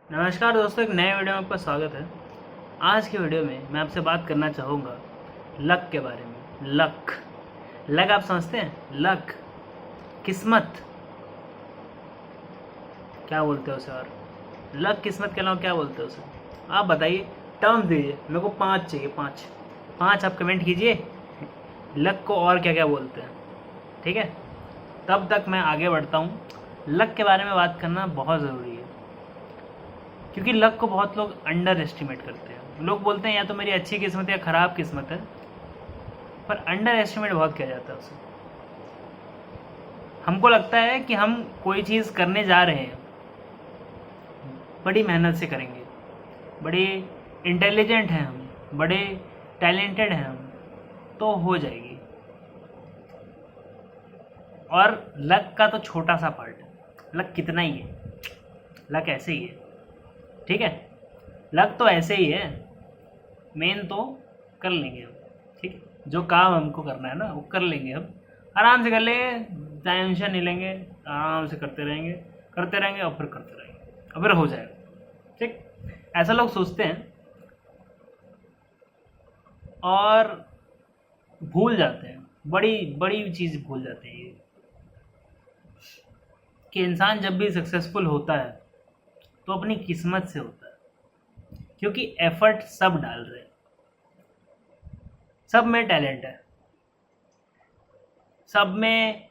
नमस्कार दोस्तों, एक नए वीडियो में आपका स्वागत है। आज की वीडियो में मैं आपसे बात करना चाहूँगा लक के बारे में। लक लक आप समझते हैं? लक, किस्मत, क्या बोलते हो उसे? और लक किस्मत के अलावा क्या बोलते हो उसे? आप बताइए, टर्म्स दीजिए। मेरे को 5 चाहिए, 5 5 आप कमेंट कीजिए लक को और क्या क्या बोलते हैं। ठीक है, तब तक मैं आगे बढ़ता हूँ। लक के बारे में बात करना बहुत ज़रूरी है क्योंकि लक को बहुत लोग अंडर एस्टिमेट करते हैं। लोग बोलते हैं या तो मेरी अच्छी किस्मत है या ख़राब किस्मत है, पर अंडर एस्टिमेट बहुत किया जाता है उसे। हमको लगता है कि हम कोई चीज़ करने जा रहे हैं, बड़ी मेहनत से करेंगे, बड़े इंटेलिजेंट हैं हम, बड़े टैलेंटेड हैं हम, तो हो जाएगी। और लक का तो छोटा सा पार्ट है। लक कितना ही है, लक ऐसे ही है। ठीक है, लक तो ऐसे ही है, मेन तो कर लेंगे हम। ठीक है, जो काम हमको करना है ना वो कर लेंगे हम, आराम से कर लेंगे, टेंशन नहीं लेंगे, आराम से करते रहेंगे और फिर करते रहेंगे और फिर हो जाएगा। ठीक, ऐसा लोग सोचते हैं और भूल जाते हैं, बड़ी बड़ी चीज़ भूल जाते हैं ये, कि इंसान जब भी सक्सेसफुल होता है तो अपनी किस्मत से होता है, क्योंकि एफर्ट सब डाल रहे हैं, सब में टैलेंट है, सब में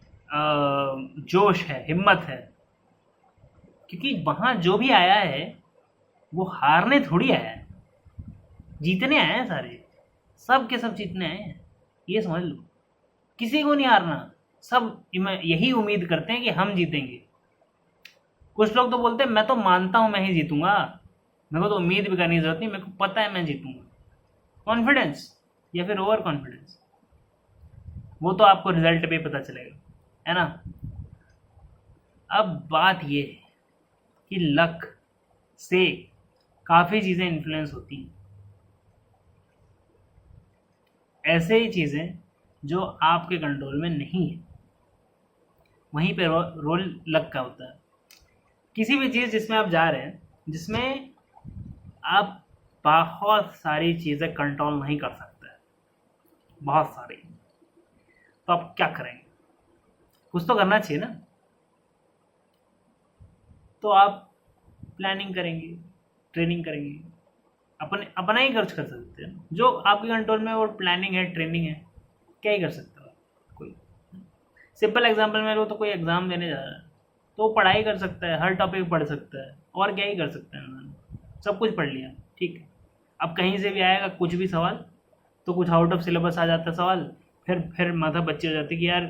जोश है, हिम्मत है। क्योंकि वहाँ जो भी आया है वो हारने थोड़ी आया है, जीतने आए हैं सारे, सब के सब जीतने आए हैं। ये समझ लो, किसी को नहीं हारना, सब यही उम्मीद करते हैं कि हम जीतेंगे। कुछ लोग तो बोलते हैं मैं तो मानता हूँ मैं ही जीतूंगा, मेरे को तो उम्मीद भी करने की जरूरत नहीं, मेरे को पता है मैं जीतूंगा। कॉन्फिडेंस या फिर ओवर कॉन्फिडेंस, वो तो आपको रिजल्ट पे ही पता चलेगा, है ना। अब बात ये है कि लक से काफ़ी चीज़ें इन्फ्लुएंस होती हैं, ऐसे ही चीज़ें जो आपके कंट्रोल में नहीं है, वहीं पे रोल लक का होता है। किसी भी चीज़ जिसमें आप जा रहे हैं, जिसमें आप बहुत सारी चीज़ें कंट्रोल नहीं कर सकते, बहुत सारी, तो आप क्या करेंगे? कुछ तो करना चाहिए ना। तो आप प्लानिंग करेंगे, ट्रेनिंग करेंगे, अपना ही खर्च कर सकते हैं जो आपके कंट्रोल में, वो प्लानिंग है, ट्रेनिंग है, क्या ही कर सकते हो आप। कोई सिंपल एग्जांपल में लो, तो कोई एग्ज़ाम देने जा रहा है तो वो पढ़ाई कर सकता है, हर टॉपिक पढ़ सकता है, और क्या ही कर सकता है उन्होंने, सब कुछ पढ़ लिया। ठीक है, अब कहीं से भी आएगा कुछ भी सवाल, तो कुछ आउट ऑफ सिलेबस आ जाता है सवाल, फिर माथा बच्ची हो जाती है कि यार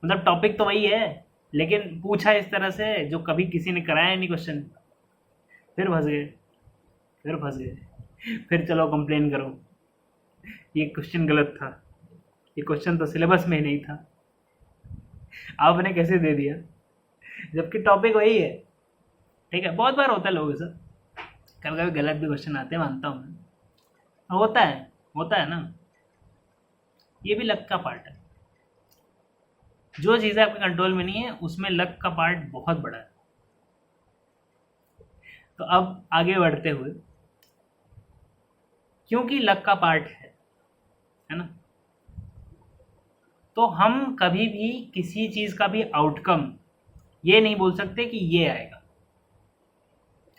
मतलब टॉपिक तो वही है, लेकिन पूछा इस तरह से जो कभी किसी ने कराया नहीं क्वेश्चन। फिर फंस गए, फिर फंस गए, फिर चलो कंप्लेन करो, ये क्वेश्चन गलत था, ये क्वेश्चन तो सिलेबस में ही नहीं था, आपने कैसे दे दिया, जबकि टॉपिक वही है। ठीक है, बहुत बार होता है लोगों से, कभी कभी गलत भी क्वेश्चन आते हैं, मानता हूँ मैं, होता है ना। ये भी लक का पार्ट है। जो चीज़ें आपके कंट्रोल में नहीं है उसमें लक का पार्ट बहुत बड़ा है। तो अब आगे बढ़ते हुए, क्योंकि लक का पार्ट है ना, तो हम कभी भी किसी चीज़ का भी आउटकम ये नहीं बोल सकते कि ये आएगा।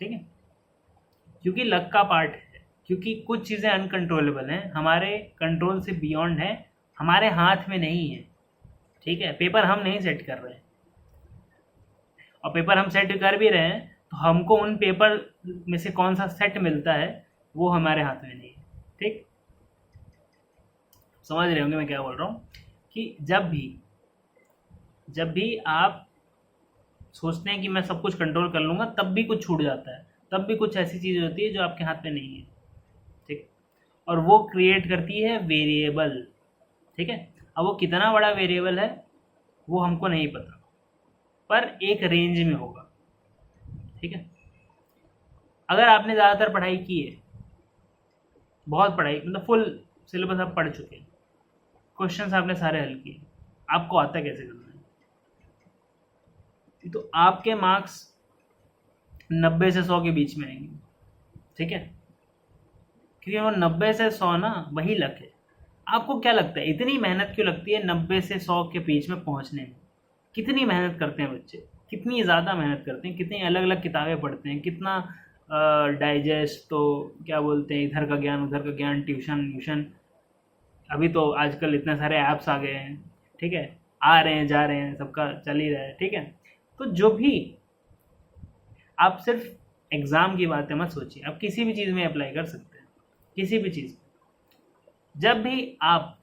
ठीक है, क्योंकि लक का पार्ट है, क्योंकि कुछ चीज़ें अनकंट्रोलेबल हैं, हमारे कंट्रोल से बियॉन्ड है, हमारे हाथ में नहीं है। ठीक है, पेपर हम नहीं सेट कर रहे हैं, और पेपर हम सेट कर भी रहे हैं तो हमको उन पेपर में से कौन सा सेट मिलता है वो हमारे हाथ में नहीं है। ठीक, समझ रहे होंगे मैं क्या बोल रहा हूँ, कि जब भी आप सोचते हैं कि मैं सब कुछ कंट्रोल कर लूँगा, तब भी कुछ छूट जाता है, तब भी कुछ ऐसी चीज़ होती है जो आपके हाथ में नहीं है। ठीक, और वो क्रिएट करती है वेरिएबल। ठीक है, अब वो कितना बड़ा वेरिएबल है वो हमको नहीं पता, पर एक रेंज में होगा। ठीक है, अगर आपने ज़्यादातर पढ़ाई की है, बहुत पढ़ाई मतलब फुल सिलेबस आप पढ़ चुके हैं, क्वेश्चंस आपने सारे हल किए, आपको आता है कैसे करना है, तो आपके मार्क्स 90 से 100 के बीच में आएंगे, ठीक है, क्योंकि वो 90 से 100 ना वही लक है। आपको क्या लगता है इतनी मेहनत क्यों लगती है 90 से 100 के बीच में पहुंचने में? कितनी मेहनत करते हैं बच्चे, कितनी ज़्यादा मेहनत करते हैं, कितनी अलग अलग किताबें पढ़ते हैं, कितना डाइजेस्ट, तो क्या बोलते हैं, इधर का ज्ञान उधर का ज्ञान, ट्यूशन व्यूशन। अभी तो आजकल इतने सारे ऐप्स आ गए हैं, ठीक है, आ रहे हैं जा रहे हैं, सबका चल ही रहा है, ठीक है। तो जो भी आप सिर्फ एग्ज़ाम की बातें मत सोचिए, आप किसी भी चीज़ में अप्लाई कर सकते हैं, किसी भी चीज़। जब भी आप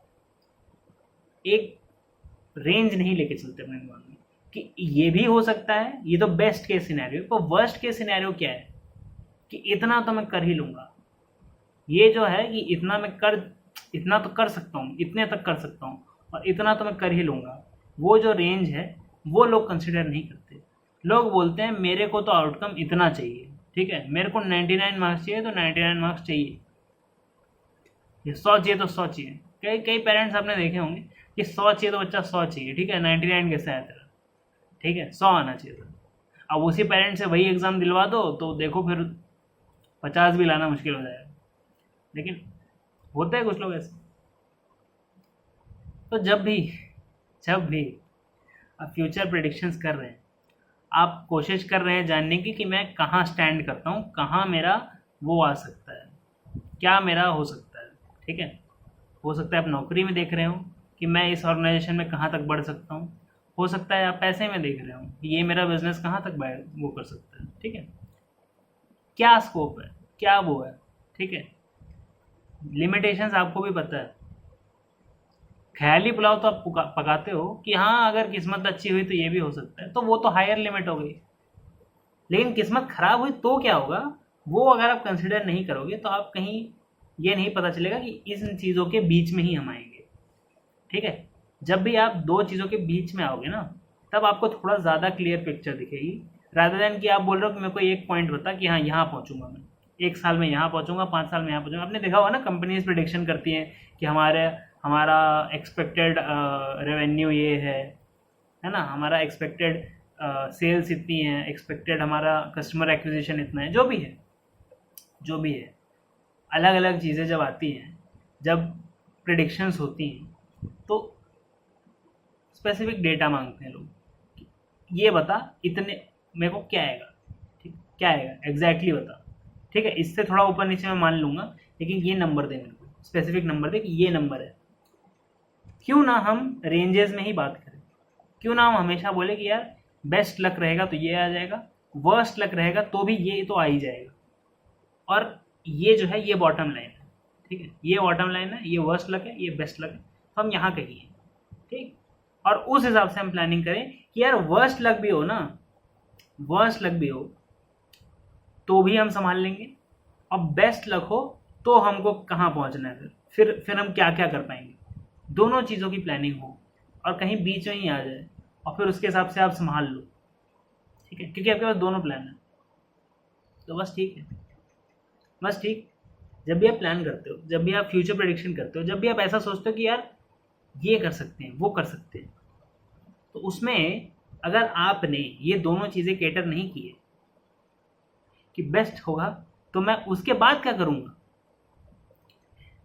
एक रेंज नहीं लेके चलते अपने दिमाग में कि ये भी हो सकता है, ये तो बेस्ट केस सिनेरियो, पर वर्स्ट केस सिनेरियो क्या है कि इतना तो मैं कर ही लूँगा, ये जो है कि इतना तो कर सकता हूँ, इतने तक कर सकता हूँ, और इतना तो मैं कर ही लूँगा, वो जो रेंज है वो लोग कंसिडर नहीं करते। लोग बोलते हैं मेरे को तो आउटकम इतना चाहिए, ठीक है, मेरे को 99 मार्क्स चाहिए तो 99 मार्क्स चाहिए, ये 100 चाहिए तो 100 चाहिए। कई कई पेरेंट्स आपने देखे होंगे कि 100 चाहिए तो बच्चा 100 चाहिए, ठीक है, 99 कैसे आया तेरा, ठीक है, 100 आना चाहिए था। अब उसी पेरेंट से वही एग्ज़ाम दिलवा दो तो देखो फिर 50 भी लाना मुश्किल हो जाएगा। लेकिन होता है कुछ लोग ऐसे। तो जब भी आप फ्यूचर प्रेडिक्शंस कर रहे हैं, आप कोशिश कर रहे हैं जानने की कि मैं कहाँ स्टैंड करता हूँ, कहाँ मेरा वो आ सकता है, क्या मेरा हो सकता है, ठीक है। हो सकता है आप नौकरी में देख रहे हो कि मैं इस ऑर्गेनाइजेशन में कहाँ तक बढ़ सकता हूँ, हो सकता है आप पैसे में देख रहे हो कि ये मेरा बिजनेस कहाँ तक वो कर सकता है, ठीक है, क्या स्कोप है, क्या वो है, ठीक है। लिमिटेशंस आपको भी पता है। ख्याली पुलाव तो आप पकाते हो कि हाँ अगर किस्मत अच्छी हुई तो ये भी हो सकता है, तो वो तो हायर लिमिट हो गई। लेकिन किस्मत खराब हुई तो क्या होगा, वो अगर आप कंसिडर नहीं करोगे तो आप कहीं ये नहीं पता चलेगा कि इन चीज़ों के बीच में ही हम आएंगे, ठीक है। जब भी आप दो चीज़ों के बीच में आओगे ना, तब आपको थोड़ा ज़्यादा क्लियर पिक्चर दिखेगी, रादर देन कि आप बोल रहे हो कि मेरे को एक पॉइंट बता कि हाँ यहाँ पहुँचूंगा मैं, 1 साल में यहाँ पहुँचूंगा, 5 साल में यहाँ पहुँचूंगा। आपने देखा होगा ना, कंपनीज प्रिडिक्शन करती हैं कि हमारा एक्सपेक्टेड रेवेन्यू ये है ना, हमारा एक्सपेक्टेड सेल्स इतनी है, एक्सपेक्टेड हमारा कस्टमर एक्विजिशन इतना है, जो भी है अलग अलग चीज़ें जब आती हैं, जब प्रिडिक्शंस होती हैं, तो स्पेसिफिक डेटा मांगते हैं लोग, ये बता इतने मेरे को क्या आएगा, ठीक, क्या आएगा एग्जैक्टली बता, ठीक है, इससे थोड़ा ऊपर नीचे मैं मान लूँगा, लेकिन ये नंबर दे, मेरे को स्पेसिफिक नंबर दे कि ये नंबर है। क्यों ना हम रेंजेस में ही बात करें, क्यों ना हम हमेशा बोले कि यार बेस्ट लक रहेगा तो ये आ जाएगा, वर्स्ट लक रहेगा तो भी ये तो आ ही जाएगा, और ये जो है ये बॉटम लाइन है, ठीक है, ये बॉटम लाइन है, ये वर्स्ट लक है, ये बेस्ट लक है, तो हम यहाँ कहीं हैं, ठीक। और उस हिसाब से हम प्लानिंग करें कि यार वर्स्ट लक भी हो ना, वर्स्ट लक भी हो तो भी हम संभाल लेंगे, और बेस्ट लक हो तो हमको कहाँ पहुँचना है, फिर हम क्या क्या कर पाएंगे, दोनों चीज़ों की प्लानिंग हो, और कहीं बीच में ही आ जाए, और फिर उसके हिसाब से आप संभाल लो, ठीक है, क्योंकि आपके पास दोनों प्लान है। तो बस ठीक है, बस ठीक। जब भी आप प्लान करते हो, जब भी आप फ्यूचर प्रेडिक्शन करते हो, जब भी आप ऐसा सोचते हो कि यार ये कर सकते हैं वो कर सकते हैं, तो उसमें अगर आपने ये दोनों चीज़ें कैटर नहीं किए कि बेस्ट होगा तो मैं उसके बाद क्या करूँगा,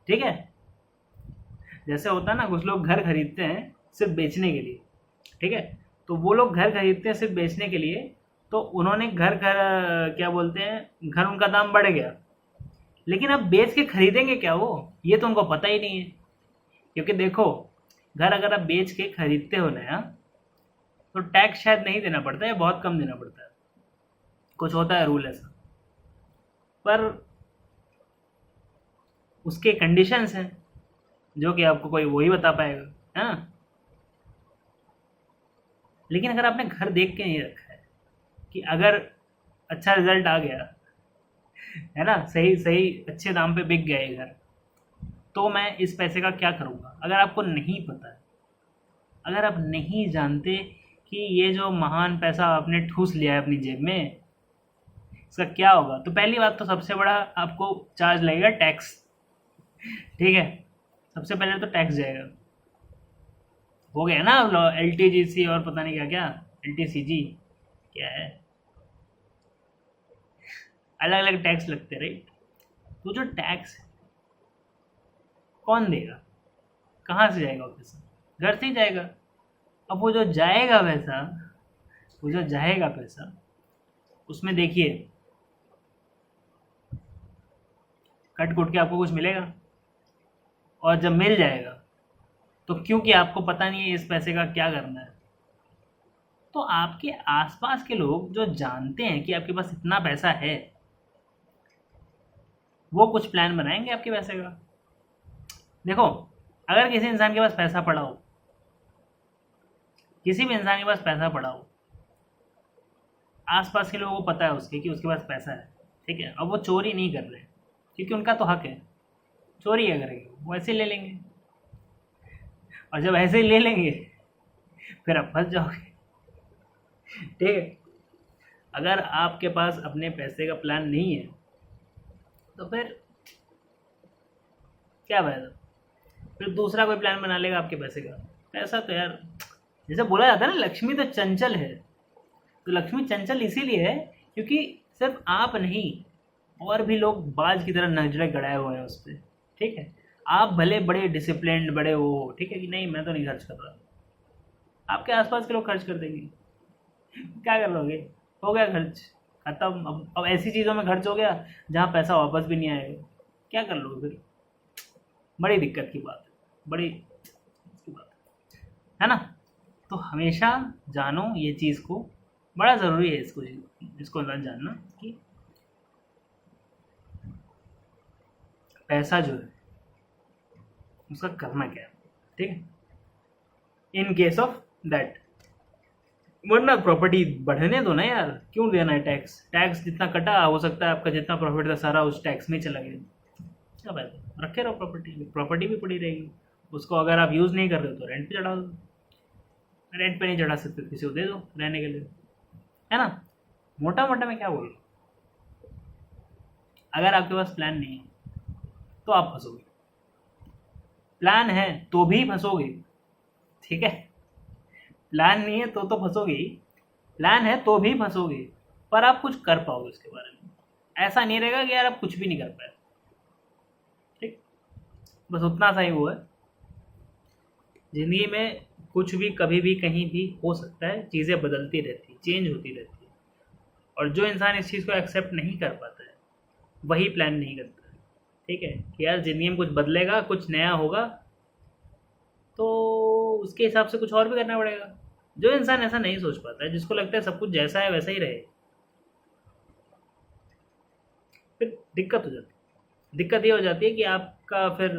ठीक है। जैसे होता है ना, कुछ लोग घर खरीदते हैं सिर्फ बेचने के लिए, ठीक है, तो वो लोग घर खरीदते हैं सिर्फ बेचने के लिए, तो उन्होंने घर क्या बोलते हैं, घर उनका दाम बढ़ गया, लेकिन अब बेच के खरीदेंगे क्या वो, ये तो उनको पता ही नहीं है। क्योंकि देखो, घर अगर आप बेच के खरीदते हो नया, तो टैक्स शायद नहीं देना पड़ता है, बहुत कम देना पड़ता है, कुछ होता है रूल ऐसा, पर उसके कंडीशंस हैं जो कि आपको कोई वही बता पाएगा, है ना। लेकिन अगर आपने घर देख के नहीं रखा है कि अगर अच्छा रिजल्ट आ गया, है ना, सही सही अच्छे दाम पे बिक गया ये घर, तो मैं इस पैसे का क्या करूँगा। अगर आपको नहीं पता है, अगर आप नहीं जानते कि ये जो महान पैसा आपने ठूस लिया है अपनी जेब में, इसका क्या होगा, तो पहली बात तो सबसे बड़ा आपको चार्ज लगेगा टैक्स, ठीक है, सबसे पहले तो टैक्स जाएगा। हो गया ना LTGC और पता नहीं क्या क्या, LTCG क्या है, अलग अलग टैक्स लगते, राइट। तो जो टैक्स कौन देगा, कहाँ से जाएगा वो पैसा, घर से ही जाएगा। अब वो जो जाएगा पैसा, वो जो जाएगा पैसा, उसमें देखिए कट कुट के आपको कुछ मिलेगा, और जब मिल जाएगा तो क्योंकि आपको पता नहीं है इस पैसे का क्या करना है, तो आपके आसपास के लोग जो जानते हैं कि आपके पास इतना पैसा है, वो कुछ प्लान बनाएंगे आपके पैसे का। देखो, अगर किसी इंसान के पास पैसा पड़ा हो, किसी भी इंसान के पास पैसा पड़ा हो, आसपास के लोगों को पता है उसके कि उसके पास पैसा है, ठीक है, अब वो चोरी नहीं कर रहे क्योंकि उनका तो हक है, चोरी क्या करेंगे, वो ऐसे ले लेंगे, और जब ऐसे ही ले लेंगे फिर आप फंस जाओगे, ठीक है। अगर आपके पास अपने पैसे का प्लान नहीं है तो फिर क्या फायदा, फिर दूसरा कोई प्लान बना लेगा आपके पैसे का। पैसा तो यार, जैसे बोला जाता है ना, लक्ष्मी तो चंचल है, तो लक्ष्मी चंचल इसीलिए है क्योंकि सिर्फ आप नहीं, और भी लोग बाज की तरह नजरें गड़ाए हुए हैं उस पर, ठीक है। आप भले बड़े डिसिप्लिन बड़े वो, ठीक है, कि नहीं मैं तो नहीं खर्च कर रहा, आपके आसपास के लोग खर्च कर देंगे, क्या कर लोगे, हो गया खर्च खत्म। अब ऐसी चीज़ों में खर्च हो गया जहाँ पैसा वापस भी नहीं आएगा, क्या कर लोगे फिर, बड़ी दिक्कत की बात है, बड़ी की बात है ना। तो हमेशा जानो ये चीज़ को, बड़ा ज़रूरी है इसको जानना कि पैसा जो है उसका करना क्या है, ठीक है, इन केस ऑफ दैट। वरना प्रॉपर्टी बढ़ने दो ना यार, क्यों देना है टैक्स, टैक्स जितना कटा हो सकता है आपका जितना प्रॉफिट था सारा उस टैक्स में चला गया, क्या बात है, रखे रहो प्रॉपर्टी, प्रॉपर्टी भी पड़ी रहेगी, उसको अगर आप यूज़ नहीं कर रहे हो तो रेंट पे चढ़ा दो, रेंट पे नहीं चढ़ा सकते किसी को दे दो रहने के लिए, है ना। मोटा मोटा मैं क्या बोल रहा हूँ, अगर आपके पास प्लान नहीं है तो आप फंसोगे, प्लान है तो भी फंसोगे, ठीक है। प्लान नहीं है तो फंसोगे ही, प्लान है तो भी फंसोगे, पर आप कुछ कर पाओगे उसके बारे में, ऐसा नहीं रहेगा कि यार आप कुछ भी नहीं कर पाए, ठीक। बस उतना सा ही वो है, जिंदगी में कुछ भी कभी भी कहीं भी हो सकता है, चीज़ें बदलती रहती, चेंज होती रहती है, और जो इंसान इस चीज़ को एक्सेप्ट नहीं कर पाता है वही प्लान नहीं करता है, ठीक है, कि यार ज़िंदगी में कुछ बदलेगा, कुछ नया होगा, तो उसके हिसाब से कुछ और भी करना पड़ेगा। जो इंसान ऐसा नहीं सोच पाता है, जिसको लगता है सब कुछ जैसा है वैसा ही रहे, फिर दिक्कत हो जाती है। दिक्कत ये हो जाती है कि आपका फिर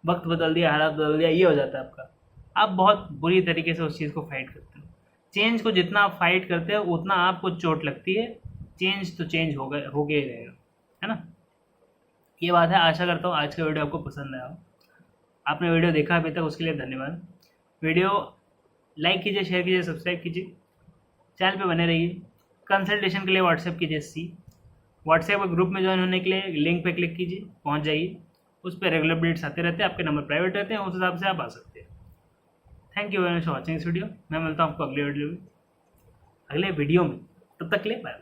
वक्त बदल दिया, हालात बदल दिया, ये हो जाता है आपका, आप बहुत बुरी तरीके से उस चीज़ को फाइट करते हो। चेंज को जितना आप फाइट करते हो उतना आपको चोट लगती है, चेंज तो चेंज हो गया ही रहेगा, है ना। ये बात है, आशा करता हूँ आज का वीडियो आपको पसंद आया हो। आपने वीडियो देखा अभी तक उसके लिए धन्यवाद। वीडियो लाइक कीजिए, शेयर कीजिए, सब्सक्राइब कीजिए, चैनल पे बने रहिए। कंसल्टेशन के लिए व्हाट्सएप कीजिए व्हाट्सएप ग्रुप में ज्वाइन होने के लिए लिंक पे क्लिक कीजिए, पहुंच जाइए, उस पर रेगुलर अपडेट्स आते रहते हैं, आपके नंबर प्राइवेट रहते हैं, उस हिसाब से आप आ सकते हैं। Thank you very much for watching इस वीडियो। मैं मिलता हूँ आपको अगले वीडियो में, तब तक के लिए बाय।